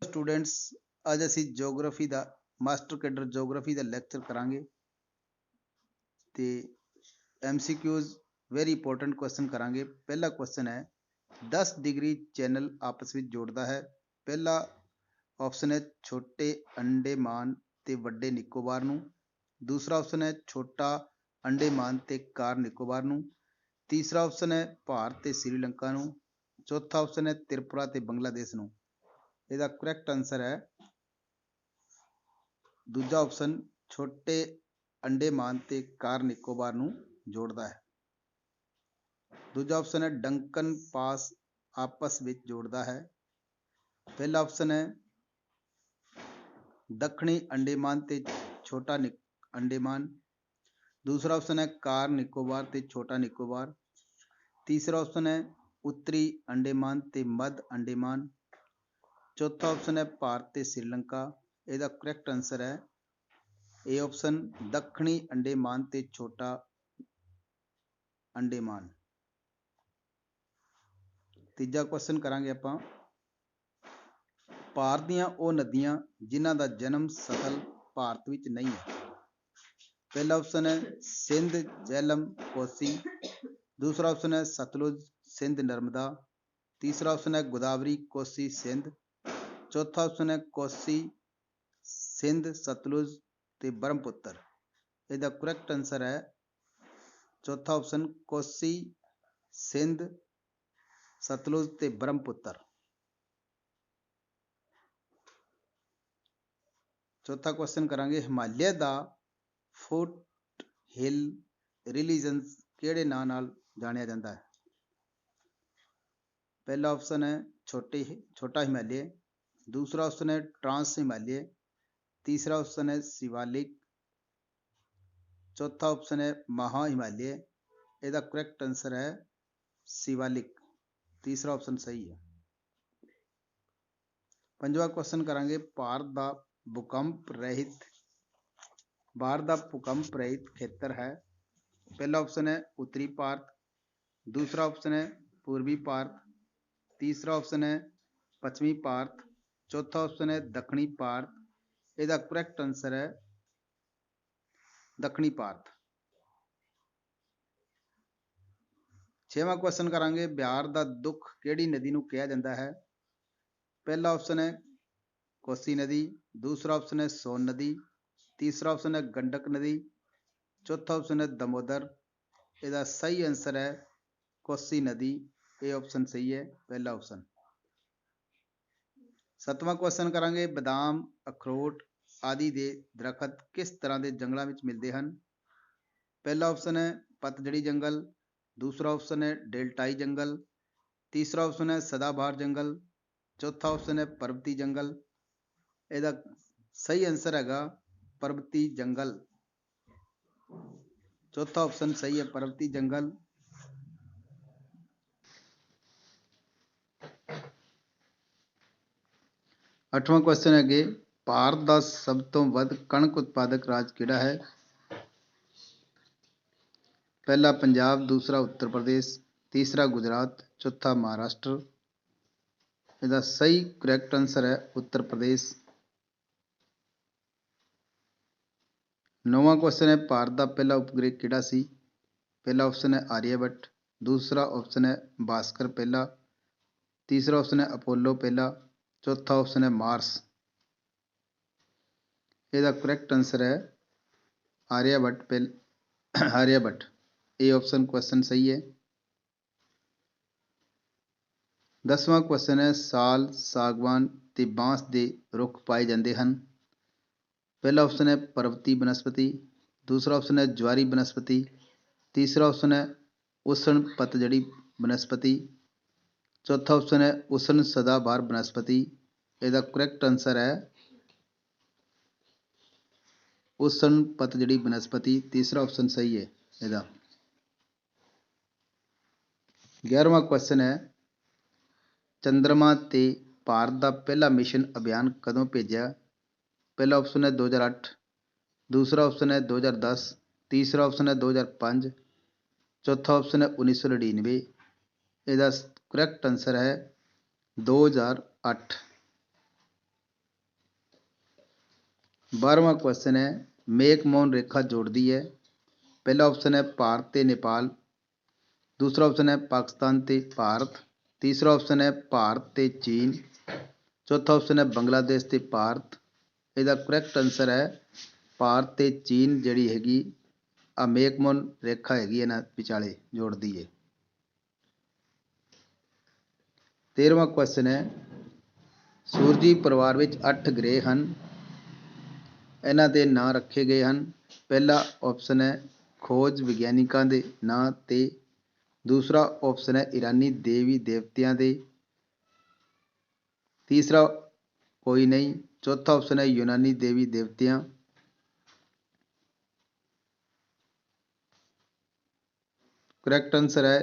Students, ਅੱਜ ਅਸੀਂ geography ਦਾ master cadre geography ਦਾ lecture ਕਰਾਂਗੇ ਤੇ ਐਮਸੀਕਿਊਜ਼ ਵੈਰੀ ਇੰਪੋਰਟੈਂਟ ਕੁਐਸਚਨ ਕਰਾਂਗੇ। ਪਹਿਲਾ ਕੁਐਸਚਨ ਹੈ 10 ਡਿਗਰੀ ਚੈਨਲ ਆਪਸ ਵਿੱਚ ਜੋੜਦਾ ਹੈ। ਪਹਿਲਾ ਆਪਸ਼ਨ ਹੈ ਛੋਟੇ ਅੰਡੇਮਾਨ ਤੇ ਵੱਡੇ ਨਿਕੋਬਾਰ ਨੂੰ। ਦੂਸਰਾ ਆਪਸ਼ਨ ਹੈ ਛੋਟਾ ਅੰਡੇਮਾਨ ਤੇ ਕਾਰ ਨਿਕੋਬਾਰ ਨੂੰ। ਤੀਸਰਾ ਆਪਸ਼ਨ ਹੈ ਭਾਰਤ ਤੇ ਸ੍ਰੀਲੰਕਾ ਨੂੰ। ਚੌਥਾ ਆਪਸ਼ਨ ਹੈ ਤ੍ਰਿਪੁਰਾ ਤੇ ਬੰਗਲਾਦੇਸ਼ ਨੂੰ। ਇਹਦਾ ਕਰੈਕਟ ਆਨਸਰ ਹੈ ਦੂਜਾ ਆਪਸ਼ਨ, ਛੋਟੇ ਅੰਡੇਮਾਨ ਤੇ ਕਾਰ ਨਿਕੋਬਾਰ ਨੂੰ ਜੋੜਦਾ ਹੈ। ਦੂਜਾ ਆਪਸ਼ਨ ਹੈ ਡੰਕਨ ਪਾਸ ਆਪਸ ਵਿੱਚ ਜੋੜਦਾ ਹੈ। ਪਹਿਲਾ ਆਪਸ਼ਨ ਹੈ ਦੱਖਣੀ ਅੰਡੇਮਾਨ ਤੇ ਛੋਟਾ ਅੰਡੇਮਾਨ। ਦੂਸਰਾ ਆਪਸ਼ਨ ਹੈ ਕਾਰ ਨਿਕੋਬਾਰ ਤੇ ਛੋਟਾ ਨਿਕੋਬਾਰ। ਤੀਸਰਾ ਆਪਸ਼ਨ ਹੈ ਉੱਤਰੀ ਅੰਡੇਮਾਨ ਤੇ ਮੱਧ ਅੰਡੇਮਾਨ। ਚੌਥਾ ਆਪਸ਼ਨ ਹੈ ਭਾਰਤ ਤੇ ਸ੍ਰੀਲੰਕਾ। ਇਹਦਾ ਕਰੈਕਟ ਆਨਸਰ ਹੈ ਇਹ ਆਪਸ਼ਨ, ਦੱਖਣੀ ਅੰਡੇਮਾਨ ਤੇ ਛੋਟਾ ਅੰਡੇਮਾਨ। ਤੀਜਾ ਕੁਐਸਚਨ ਕਰਾਂਗੇ ਆਪਾਂ, ਭਾਰਤ ਦੀਆਂ ਉਹ ਨਦੀਆਂ ਜਿਨ੍ਹਾਂ ਦਾ ਜਨਮ ਸਥਲ ਭਾਰਤ ਵਿੱਚ ਨਹੀਂ ਹੈ। ਪਹਿਲਾ ਆਪਸ਼ਨ ਹੈ ਸਿੰਧ, ਜੇਹਲਮ, ਕੋਸੀ। ਦੂਸਰਾ ਆਪਸ਼ਨ ਹੈ ਸਤਲੁਜ, ਸਿੰਧ, ਨਰਮਦਾ। ਤੀਸਰਾ ਆਪਸ਼ਨ ਹੈ ਗੋਦਾਵਰੀ, ਕੋਸੀ, ਸਿੰਧ। ਚੌਥਾ ਆਪਸ਼ਨ ਹੈ ਕੋਸੀ, ਸਿੰਧ, ਸਤਲੁਜ ਤੇ ਬ੍ਰਹਮਪੁੱਤਰ। ਇਹਦਾ ਕਰੈਕਟ ਆਨਸਰ ਹੈ ਚੌਥਾ ਆਪਸ਼ਨ, ਕੋਸੀ, ਸਿੰਧ, ਸਤਲੁਜ ਤੇ ਬ੍ਰਹਮਪੁੱਤਰ। ਚੌਥਾ ਕੁਐਸਚਨ ਕਰਾਂਗੇ, ਹਿਮਾਲਿਆ ਦਾ ਫੁੱਟ ਹਿੱਲ ਰਿਲੀਜਨ ਕਿਹੜੇ ਨਾਂ ਨਾਲ ਜਾਣਿਆ ਜਾਂਦਾ ਹੈ। ਪਹਿਲਾ ਆਪਸ਼ਨ ਹੈ ਛੋਟਾ ਹਿਮਾਲਿਆ। ਦੂਸਰਾ ਆਪਸ਼ਨ ਹੈ ਟਰਾਂਸ ਹਿਮਾਲਿਆ। ਤੀਸਰਾ ਆਪਸ਼ਨ ਹੈ ਸਿਵਾਲਿਕ। ਚੌਥਾ ਆਪਸ਼ਨ ਹੈ ਮਹਾ ਹਿਮਾਲਿਆ। ਇਹਦਾ ਕਰੈਕਟ ਆਨਸਰ ਹੈ ਸਿਵਾਲਿਕ। ਤੀਸਰਾ ਆਪਸ਼ਨ ਸਹੀ ਹੈ। ਪੰਜਵਾਂ ਕੁਐਸਚਨ ਕਰਾਂਗੇ, ਭਾਰਤ ਦਾ ਭੂਕੰਪ ਰਹਿਤ ਖੇਤਰ ਹੈ। ਪਹਿਲਾ ਆਪਸ਼ਨ ਹੈ ਉੱਤਰੀ ਭਾਰਤ। ਦੂਸਰਾ ਆਪਸ਼ਨ ਹੈ ਪੂਰਬੀ ਭਾਰਤ। ਤੀਸਰਾ ਆਪਸ਼ਨ ਹੈ ਪੱਛਮੀ ਭਾਰਤ। ਚੌਥਾ ਆਪਸ਼ਨ ਹੈ ਦੱਖਣੀ ਭਾਰਤ। ਇਹਦਾ ਕਰੈਕਟ ਆਨਸਰ ਹੈ ਦੱਖਣੀ ਭਾਰਤ। ਛੇਵਾਂ ਕੁਐਸਚਨ ਕਰਾਂਗੇ, ਬਿਹਾਰ ਦਾ ਦੁੱਖ ਕਿਹੜੀ ਨਦੀ ਨੂੰ ਕਿਹਾ ਜਾਂਦਾ ਹੈ। ਪਹਿਲਾ ਆਪਸ਼ਨ ਹੈ ਕੋਸੀ ਨਦੀ। ਦੂਸਰਾ ਆਪਸ਼ਨ ਹੈ ਸੋਨ ਨਦੀ। ਤੀਸਰਾ ਆਪਸ਼ਨ ਹੈ ਗੰਡਕ ਨਦੀ। ਚੌਥਾ ਆਪਸ਼ਨ ਹੈ ਦਮੋਦਰ। ਇਹਦਾ ਸਹੀ ਆਨਸਰ ਹੈ ਕੋਸੀ ਨਦੀ। ਇਹ ਆਪਸ਼ਨ ਸਹੀ ਹੈ, ਪਹਿਲਾ ਆਪਸ਼ਨ। ਸੱਤਵਾਂ ਕੁਐਸਚਨ ਕਰਾਂਗੇ, ਬਦਾਮ, ਅਖਰੋਟ ਆਦਿ ਦੇ ਦਰਖਤ ਕਿਸ ਤਰ੍ਹਾਂ ਦੇ ਜੰਗਲਾਂ ਵਿੱਚ ਮਿਲਦੇ ਹਨ। ਪਹਿਲਾ ਆਪਸ਼ਨ ਹੈ ਪਤਝੜੀ ਜੰਗਲ। ਦੂਸਰਾ ਆਪਸ਼ਨ ਹੈ ਡੇਲਟਾਈ ਜੰਗਲ। ਤੀਸਰਾ ਆਪਸ਼ਨ ਹੈ ਸਦਾਬਹਾਰ ਜੰਗਲ। ਚੌਥਾ ਆਪਸ਼ਨ ਹੈ ਪਰਬਤੀ ਜੰਗਲ। ਇਹਦਾ ਸਹੀ ਆਨਸਰ ਹੈਗਾ ਪਰਬਤੀ ਜੰਗਲ। ਚੌਥਾ ਆਪਸ਼ਨ ਸਹੀ ਹੈ, ਪਰਬਤੀ ਜੰਗਲ। ਅੱਠਵਾਂ ਕੁਐਸਚਨ ਹੈ ਅੱਗੇ, ਭਾਰਤ ਦਾ ਸਭ ਤੋਂ ਵੱਧ ਕਣਕ ਉਤਪਾਦਕ ਰਾਜ ਕਿਹੜਾ ਹੈ। ਪਹਿਲਾ ਪੰਜਾਬ, ਦੂਸਰਾ ਉੱਤਰ ਪ੍ਰਦੇਸ਼, ਤੀਸਰਾ ਗੁਜਰਾਤ, ਚੌਥਾ ਮਹਾਰਾਸ਼ਟਰ। ਇਹਦਾ ਸਹੀ ਕਰੈਕਟ ਆਨਸਰ ਹੈ ਉੱਤਰ ਪ੍ਰਦੇਸ਼। ਨੌਵਾਂ ਕੁਐਸਚਨ ਹੈ, ਭਾਰਤ ਦਾ ਪਹਿਲਾ ਉਪਗ੍ਰਹਿ ਕਿਹੜਾ ਸੀ। ਪਹਿਲਾ ਆਪਸ਼ਨ ਹੈ ਆਰੀਆਭੱਟ। ਦੂਸਰਾ ਆਪਸ਼ਨ ਹੈ ਭਾਸਕਰ ਪਹਿਲਾ। ਤੀਸਰਾ ਆਪਸ਼ਨ ਹੈ ਅਪੋਲੋ ਪਹਿਲਾ। ਚੌਥਾ ਆਪਸ਼ਨ ਹੈ ਮਾਰਸ। ਇਹਦਾ ਕਰੈਕਟ ਆਨਸਰ ਹੈ ਆਰੀਆਭੱਟ। ਇਹ ਆਪਸ਼ਨ ਕੁਐਸਚਨ ਸਹੀ ਹੈ। 10ਵਾਂ ਕੁਐਸਚਨ ਹੈ, ਸਾਲ, ਸਾਗਵਾਨ ਤੇ ਬਾਂਸ ਦੇ ਰੁੱਖ ਪਾਏ ਜਾਂਦੇ ਹਨ। ਪਹਿਲਾ ਆਪਸ਼ਨ ਹੈ ਪਰਬਤੀ ਬਨਸਪਤੀ। ਦੂਸਰਾ ਆਪਸ਼ਨ ਹੈ ਜਵਾਰੀ ਬਨਸਪਤੀ। ਤੀਸਰਾ ਆਪਸ਼ਨ ਹੈ ਉਸਣ ਪਤਝੜੀ ਬਨਸਪਤੀ। ਚੌਥਾ ਆਪਸ਼ਨ ਹੈ ਉਸਣ ਸਦਾਬਹਾਰ ਬਨਸਪਤੀ। ਇਹਦਾ ਕਰੈਕਟ ਆਨਸਰ ਹੈ ਉਸਣ ਪਤਝੜੀ ਬਨਸਪਤੀ। ਤੀਸਰਾ ਆਪਸ਼ਨ ਸਹੀ ਹੈ ਇਹਦਾ। 11ਵਾਂ ਕੁਐਸਚਨ ਹੈ, ਚੰਦਰਮਾ ਤੇ ਭਾਰਤ ਦਾ ਪਹਿਲਾ ਮਿਸ਼ਨ ਅਭਿਆਨ ਕਦੋਂ ਭੇਜਿਆ। ਪਹਿਲਾ ਆਪਸ਼ਨ ਹੈ 2008। ਦੂਸਰਾ ਆਪਸ਼ਨ ਹੈ 2010। ਤੀਸਰਾ ਆਪਸ਼ਨ ਹੈ 2005। ਚੌਥਾ ਆਪਸ਼ਨ ਹੈ 1999। ਇਹਦਾ ਕਰੈਕਟ ਆਨਸਰ ਹੈ 2008। 12ਵਾਂ ਕੁਐਸਚਨ ਹੈ ਮੇਕ ਮੋਹਨ ਰੇਖਾ ਜੋੜਦੀ ਹੈ। ਪਹਿਲਾ ਆਪਸ਼ਨ ਹੈ ਭਾਰਤ ਤੇ ਨੇਪਾਲ, ਦੂਸਰਾ ਆਪਸ਼ਨ ਹੈ ਪਾਕਿਸਤਾਨ ਤੇ ਭਾਰਤ, ਤੀਸਰਾ ਆਪਸ਼ਨ ਹੈ ਭਾਰਤ ਤੇ ਚੀਨ, ਚੌਥਾ ਆਪਸ਼ਨ ਹੈ ਬੰਗਲਾਦੇਸ਼ ਤੇ ਭਾਰਤ। ਇਹਦਾ ਕਰੈਕਟ ਆਨਸਰ ਹੈ ਭਾਰਤ ਤੇ ਚੀਨ ਜਿਹੜੀ ਹੈਗੀ ਆ ਮੇਕ ਮੋਹਨ ਰੇਖਾ ਹੈਗੀ ਇਹਨਾਂ ਵਿਚਾਲੇ ਜੋੜਦੀ ਹੈ। 13ਵਾਂ ਕੁਐਸਚਨ ਹੈ ਸੂਰਜੀ ਪਰਿਵਾਰ ਵਿੱਚ 8 ਗ੍ਰਹਿ ਹਨ, ਇਹਨਾਂ ਦੇ ਨਾਂ ਰੱਖੇ ਗਏ ਹਨ। ਪਹਿਲਾ ਆਪਸ਼ਨ ਹੈ ਖੋਜ ਵਿਗਿਆਨਿਕਾਂ ਦੇ ਨਾਂ ਤੇ, ਦੂਸਰਾ ਆਪਸ਼ਨ ਹੈ ਈਰਾਨੀ ਦੇਵੀ ਦੇਵਤਿਆਂ ਦੇ, ਤੀਸਰਾ ਕੋਈ ਨਹੀਂ, ਚੌਥਾ ਆਪਸ਼ਨ ਹੈ ਯੂਨਾਨੀ ਦੇਵੀ ਦੇਵਤਿਆਂ। ਕਰੈਕਟ ਆਨਸਰ ਹੈ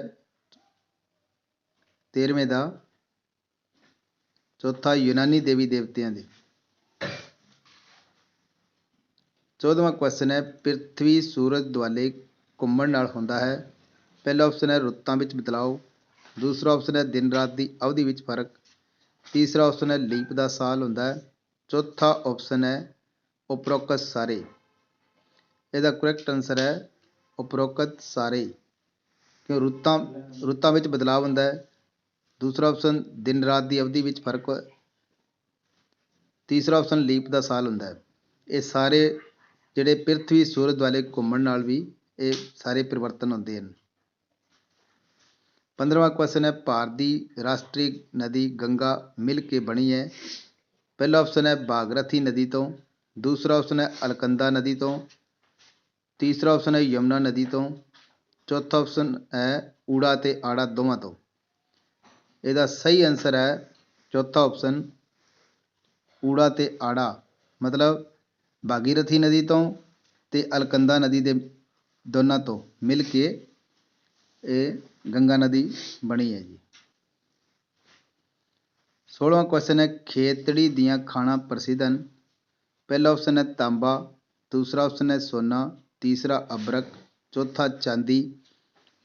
13ਵੇਂ ਦਾ ਚੌਥਾ ਯੂਨਾਨੀ ਦੇਵੀ ਦੇਵਤਿਆਂ ਦੇ। 14ਵਾਂ ਕੁਐਸਚਨ ਹੈ ਪ੍ਰਿਥਵੀ ਸੂਰਜ ਦੁਆਲੇ ਘੁੰਮਣ ਨਾਲ ਹੁੰਦਾ ਹੈ। ਪਹਿਲਾ ਆਪਸ਼ਨ ਹੈ ਰੁੱਤਾਂ ਵਿੱਚ ਬਦਲਾਓ, ਦੂਸਰਾ ਆਪਸ਼ਨ ਹੈ ਦਿਨ ਰਾਤ ਦੀ ਅਵਧੀ ਵਿੱਚ ਫਰਕ, ਤੀਸਰਾ ਆਪਸ਼ਨ ਹੈ ਲੀਪ ਦਾ ਸਾਲ ਹੁੰਦਾ ਹੈ, ਚੌਥਾ ਆਪਸ਼ਨ ਹੈ ਉਪਰੋਕਤ ਸਾਰੇ। ਇਹਦਾ ਕਰੈਕਟ ਆਨਸਰ ਹੈ ਉਪਰੋਕਤ ਸਾਰੇ, ਕਿਉਂ ਰੁੱਤਾਂ ਵਿੱਚ ਬਦਲਾਅ ਹੁੰਦਾ ਹੈ। ਦੂਸਰਾ ਆਪਸ਼ਨ ਦਿਨ ਰਾਤ ਦੀ ਅਵਧੀ ਵਿੱਚ ਫਰਕ, ਤੀਸਰਾ ਆਪਸ਼ਨ ਲੀਪ ਦਾ ਸਾਲ ਹੁੰਦਾ ਹੈ। ਇਹ ਸਾਰੇ ਜਿਹੜੇ ਪ੍ਰਿਥਵੀ ਸੂਰਜ ਦੁਆਲੇ ਘੁੰਮਣ ਨਾਲ ਵੀ ਇਹ ਸਾਰੇ ਪਰਿਵਰਤਨ ਹੁੰਦੇ ਹਨ। 15ਵਾਂ ਕੁਐਸਚਨ ਹੈ ਭਾਰਤ ਦੀ ਰਾਸ਼ਟਰੀ ਨਦੀ ਗੰਗਾ ਮਿਲ ਕੇ ਬਣੀ ਹੈ। ਪਹਿਲਾ ਆਪਸ਼ਨ ਹੈ ਭਾਗਰਥੀ ਨਦੀ ਤੋਂ, ਦੂਸਰਾ ਆਪਸ਼ਨ ਹੈ ਅਲਕਨੰਦਾ ਨਦੀ ਤੋਂ, ਤੀਸਰਾ ਆਪਸ਼ਨ ਹੈ ਯਮੁਨਾ ਨਦੀ ਤੋਂ, ਚੌਥਾ ਆਪਸ਼ਨ ਹੈ ਊੜਾ ਤੇ ਆੜਾ ਦੋਵਾਂ ਤੋਂ। ਇਹਦਾ ਸਹੀ ਆਨਸਰ ਹੈ ਚੌਥਾ ਆਪਸ਼ਨ ਊੜਾ ਤੇ ਆੜਾ, ਮਤਲਬ ਭਾਗੀਰਥੀ ਨਦੀ ਤੋਂ ਤੇ ਅਲਕਨੰਦਾ ਨਦੀ ਦੇ ਦੋਨਾਂ ਤੋਂ ਮਿਲ ਕੇ ਇਹ ਗੰਗਾ ਨਦੀ ਬਣੀ ਹੈ ਜੀ। 16ਵਾਂ ਕੁਐਸਚਨ ਹੈ ਖੇਤੜੀ ਦੀਆਂ ਖਾਣਾਂ ਪ੍ਰਸਿੱਧ ਹਨ। ਪਹਿਲਾ ਆਪਸ਼ਨ ਹੈ ਤਾਂਬਾ, ਦੂਸਰਾ ਆਪਸ਼ਨ ਹੈ ਸੋਨਾ, ਤੀਸਰਾ ਅਬਰਕ, ਚੌਥਾ ਚਾਂਦੀ।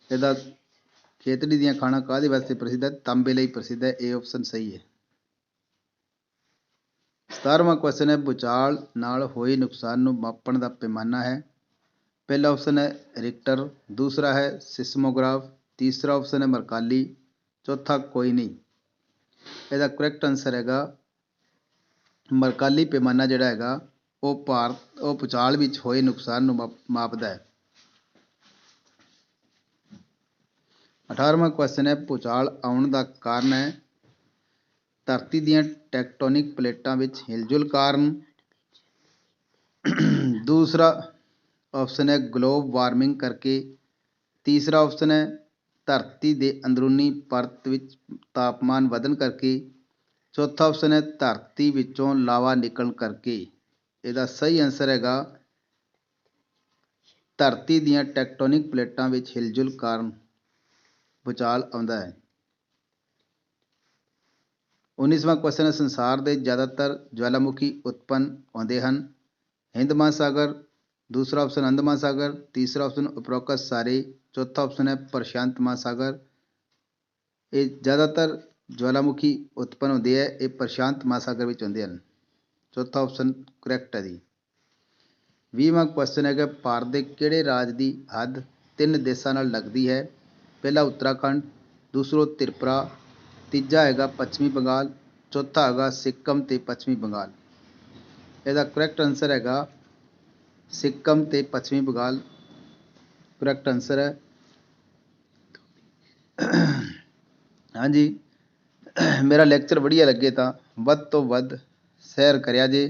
ਇਹਦਾ ਖੇਤੜੀ ਦੀਆਂ ਖਾਣਾਂ ਕਾਹਦੇ ਵਾਸਤੇ ਪ੍ਰਸਿੱਧ ਹੈ? ਤਾਂਬੇ ਲਈ ਪ੍ਰਸਿੱਧ ਹੈ। ਇਹ ਆਪਸ਼ਨ ਸਹੀ ਹੈ। 17ਵਾਂ ਕੁਐਸਚਨ ਹੈ ਭੂਚਾਲ ਨਾਲ ਹੋਏ ਨੁਕਸਾਨ ਨੂੰ ਮਾਪਣ ਦਾ ਪੈਮਾਨਾ ਹੈ। ਪਹਿਲਾ ਆਪਸ਼ਨ ਹੈ ਰਿਕਟਰ, ਦੂਸਰਾ ਹੈ ਸਿਸਮੋਗ੍ਰਾਫ, ਤੀਸਰਾ ਆਪਸ਼ਨ ਹੈ ਮਰਕਾਲੀ, ਚੌਥਾ ਕੋਈ ਨਹੀਂ। ਇਹਦਾ ਕਰੈਕਟ ਆਨਸਰ ਹੈਗਾ ਮਰਕਾਲੀ ਪੈਮਾਨਾ ਜਿਹੜਾ ਹੈਗਾ ਉਹ ਭੂਚਾਲ ਵਿੱਚ ਹੋਏ ਨੁਕਸਾਨ ਨੂੰ ਮਾਪਦਾ ਹੈ। 18ਵਾਂ ਕੁਐਸਚਨ ਹੈ ਭੂਚਾਲ ਆਉਣ ਦਾ ਕਾਰਨ ਹੈ ਧਰਤੀ ਦੀਆਂ ਟੈਕਟੋਨਿਕ ਪਲੇਟਾਂ ਵਿੱਚ ਹਿਲਜੁਲ ਕਾਰਨ, ਦੂਸਰਾ ਆਪਸ਼ਨ ਹੈ ਗਲੋਬ ਵਾਰਮਿੰਗ ਕਰਕੇ, ਤੀਸਰਾ ਆਪਸ਼ਨ ਹੈ ਧਰਤੀ ਦੇ ਅੰਦਰੂਨੀ ਪਰਤ ਵਿੱਚ ਤਾਪਮਾਨ ਵਧਣ ਕਰਕੇ, ਚੌਥਾ ਆਪਸ਼ਨ ਹੈ ਧਰਤੀ ਵਿੱਚੋਂ ਲਾਵਾ ਨਿਕਲਣ ਕਰਕੇ। ਇਹਦਾ ਸਹੀ ਆਨਸਰ ਹੈਗਾ ਧਰਤੀ ਦੀਆਂ ਟੈਕਟੋਨਿਕ ਪਲੇਟਾਂ ਵਿੱਚ ਹਿਲਜੁਲ ਕਾਰਨ ਭੂਚਾਲ ਆਉਂਦਾ ਹੈ। 19ਵਾਂ ਕੁਐਸਚਨ ਹੈ ਸੰਸਾਰ ਦੇ ਜ਼ਿਆਦਾਤਰ ਜਵਾਲਾਮੁਖੀ ਉਤਪੰਨ ਹੁੰਦੇ ਹਨ। ਹਿੰਦ ਮਹਾਸਾਗਰ, ਦੂਸਰਾ ਆਪਸ਼ਨ ਅੰਡਮਾਨ ਸਾਗਰ, ਤੀਸਰਾ ਆਪਸ਼ਨ ਉਪਰੋਕਤ ਸਾਰੇ, ਚੌਥਾ ਆਪਸ਼ਨ ਹੈ ਪ੍ਰਸ਼ਾਂਤ ਮਹਾਸਾਗਰ। ਇਹ ਜ਼ਿਆਦਾਤਰ ਜਵਾਲਾਮੁਖੀ ਉਤਪੰਨ ਹੁੰਦੇ ਹੈ ਇਹ ਪ੍ਰਸ਼ਾਂਤ ਮਹਾਸਾਗਰ ਵਿੱਚ ਹੁੰਦੇ ਹਨ। ਚੌਥਾ ਆਪਸ਼ਨ ਕਰੈਕਟ ਹੈ ਜੀ। 20ਵਾਂ ਕੁਐਸਚਨ ਹੈਗਾ ਭਾਰਤ ਦੇ ਕਿਹੜੇ ਰਾਜ ਦੀ ਹੱਦ 3 ਦੇਸ਼ਾਂ ਨਾਲ ਲੱਗਦੀ ਹੈ? ਪਹਿਲਾ ਉੱਤਰਾਖੰਡ, ਦੂਸਰਾ ਤ੍ਰਿਪੁਰਾ, ਤੀਜਾ ਹੈਗਾ ਪੱਛਮੀ ਬੰਗਾਲ, ਚੌਥਾ ਹੈਗਾ ਸਿੱਕਮ ਤੇ ਪੱਛਮੀ ਬੰਗਾਲ। ਇਹਦਾ ਕਰੈਕਟ ਆਨਸਰ ਹੈਗਾ ਸਿੱਕਮ ਤੇ ਪੱਛਮੀ ਬੰਗਾਲ। ਕਰੈਕਟ ਆਨਸਰ ਹੈ। ਹਾਂਜੀ, ਮੇਰਾ ਲੈਕਚਰ ਵਧੀਆ ਲੱਗੇ ਤਾਂ ਵੱਧ ਤੋਂ ਵੱਧ ਸ਼ੇਅਰ ਕਰਿਆ ਜੇ।